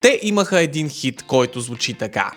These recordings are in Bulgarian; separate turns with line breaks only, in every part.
Те имаха един хит, който звучи така.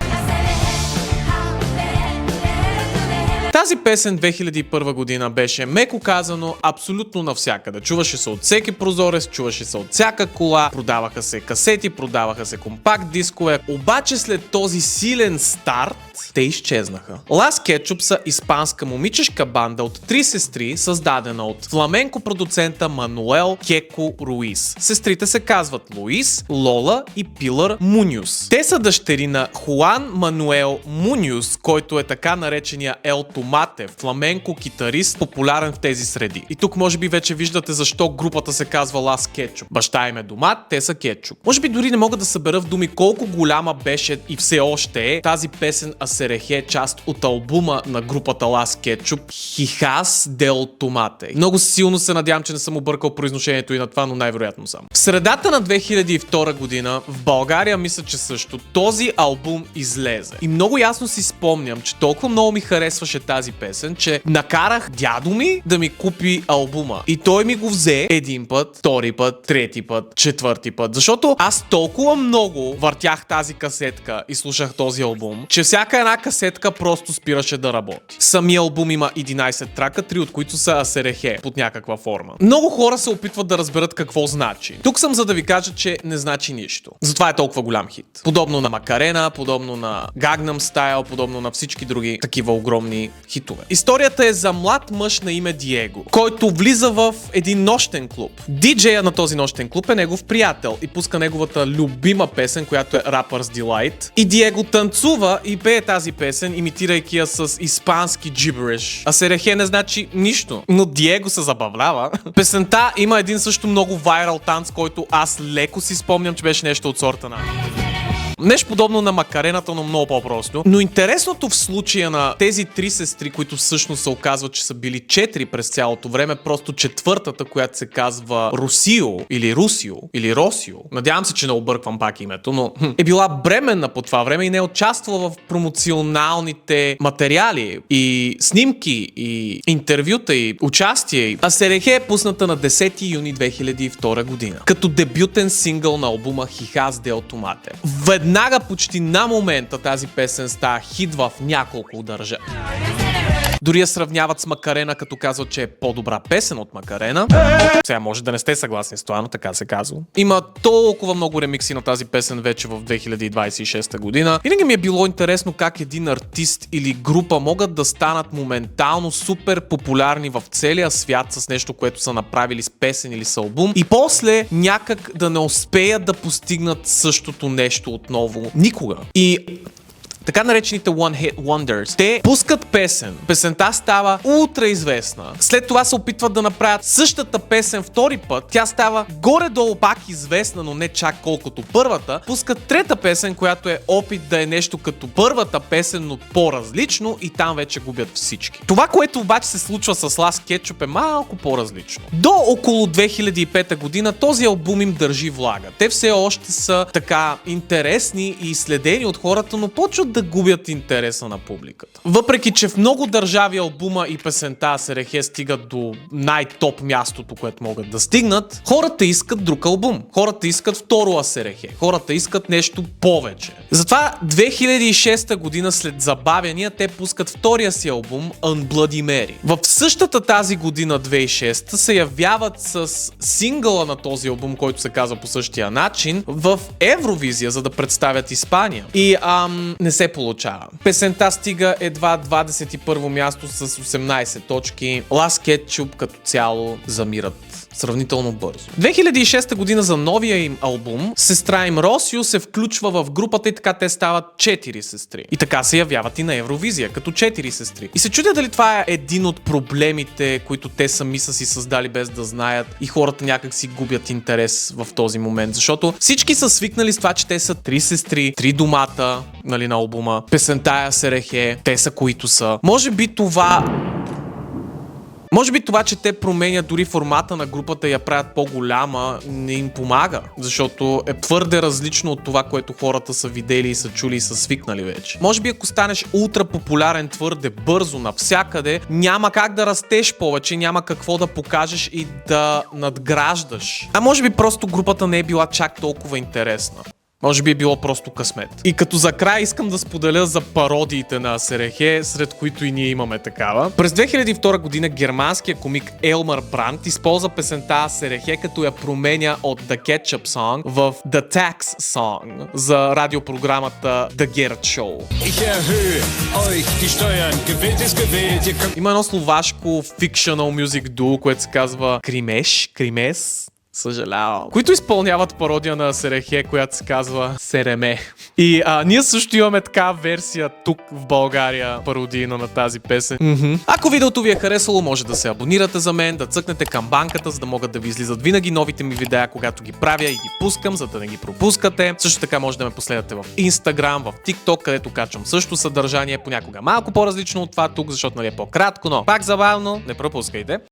Тази песен 2001 година беше, меко казано, абсолютно навсякъде. Чуваше се от всеки прозорец, чуваше се от всяка кола, продаваха се касети, продаваха се компакт дискове. Обаче след този силен старт, те изчезнаха. Las Ketchup са испанска момичешка банда от 3 сестри, създадена от фламенко продуцента Мануел Кеко Руис. Сестрите се казват Луис, Лола и Пилар Муньос. Те са дъщери на Хуан Мануел Муньос, който е така наречения Ел Томате, фламенко китарист, популярен в тези среди. И тук може би вече виждате защо групата се казва Las Ketchup. Баща им е домат, те са кетчуп. Може би дори не мога да събера в думи колко голяма беше и все още е тази песен Асерехе, част от албума на групата Las Ketchup, Hijas del Tomate. Много силно се надявам, че не съм объркал произношението и на това, но най-вероятно съм. В средата на 2002 година в България мисля, че също този албум излезе. И много ясно си спомням, че толкова много ми харесваше тази песен, че накарах дядо ми да ми купи албума. И той ми го взе един път, втори път, трети път, четвърти път. Защото аз толкова много въртях тази касетка и слушах този албум, че всяка една касетка просто спираше да работи. Самия албум има 11 трака, 3 от които са Асерехе под някаква форма. Много хора се опитват да разберат какво значи. Тук съм за да ви кажа, че не значи нищо. Затова е толкова голям хит. Подобно на Макарена, подобно на Gangnam Style, подобно на всички други такива огромни хитове. Историята е за млад мъж на име Диего, който влиза в един нощен клуб. Диджея на този нощен клуб е негов приятел и пуска неговата любима песен, която е Rapper's Delight. И Диего танцува и пее тази песен, имитирайки я с испански джибериш. Асерехе не значи нищо, но Диего се забавлява. Песента има един също много вайрал танц, който аз леко си спомням, че беше нещо от сорта на... Нещо подобно на Макарената, но много по-просто. Но интересното в случая на тези 3 сестри, които всъщност се оказва, че са били 4 през цялото време, просто четвъртата, която се казва Русио или Русио или Росио, надявам се, че не обърквам пак името, но е била бременна по това време и не е участвала в промоционалните материали и снимки и интервюта и участие. Асерехе е пусната на 10 юни 2002 година като дебютен сингъл на албума Hijas del Tomate. Веднага почти на момента тази песен става хит в няколко държави. Дори я сравняват с Макарена, като казват, че е по-добра песен от Макарена. Сега може да не сте съгласни с това, но така се казва. Има толкова много ремикси на тази песен вече в 2026 година. Винаги ми е било интересно как един артист или група могат да станат моментално супер популярни в целия свят с нещо, което са направили с песен или с албум и после някак да не успеят да постигнат същото нещо отново никога. И така наречените One Hit Wonders. Те пускат песен. Песента става ултра известна. След това се опитват да направят същата песен втори път. Тя става горе-долу пак известна, но не чак колкото първата. Пускат трета песен, която е опит да е нещо като първата песен, но по-различно и там вече губят всички. Това, което обаче се случва с Las Ketchup е малко по-различно. До около 2005 година този албум им държи влага. Те все още са така интересни и следени от хората, но почват да губят интереса на публиката. Въпреки че в много държави албума и песента Асерехе стигат до най-топ мястото, което могат да стигнат, хората искат друг албум. Хората искат второ Асерехе. Хората искат нещо повече. Затова 2006 година след забавяния те пускат втория си албум Unbloody Mary. В същата тази година 2006 се явяват с сингъла на този албум, който се казва по същия начин, в Евровизия, за да представят Испания. И не се получава. Песента стига едва 21 място с 18 точки. Las Ketchup като цяло замират сравнително бързо. 2006 година за новия им албум сестра им Росио се включва в групата и така те стават 4 сестри. И така се явяват и на Евровизия като 4 сестри. И се чудя дали това е един от проблемите, които те сами са си създали без да знаят и хората някак си губят интерес в този момент, защото всички са свикнали с това, че те са 3 сестри, 3 домата, нали, на албума. Песента е Асерехе, те са които са. Може би това, че те променят дори формата на групата и я правят по-голяма, не им помага, защото е твърде различно от това, което хората са видели и са чули и са свикнали вече. Може би ако станеш ултра популярен твърде бързо навсякъде, няма как да растеш повече, няма какво да покажеш и да надграждаш. А може би просто групата не е била чак толкова интересна. Може би е било просто късмет. И като за край искам да споделя за пародиите на Серехе, сред които и ние имаме такава. През 2002 година германският комик Елмар Брандт използва песента Серехе, като я променя от The Ketchup Song в The Tax Song за радиопрограмата The Gerrit Show. Има едно словашко fictional music duo, което се казва Кримес, съжалявам, които изпълняват пародия на Серехе, която се казва Сереме. И ние също имаме така версия тук в България, пародийна на тази песен. Ако видеото ви е харесало, може да се абонирате за мен, да цъкнете камбанката, за да могат да ви излизат винаги новите ми видеа, когато ги правя и ги пускам, за да не ги пропускате. Също така може да ме последвате в Instagram, в TikTok, където качвам също съдържание, понякога малко по-различно от това тук, защото нали е по-кратко, но пак забавно, не пропускайте.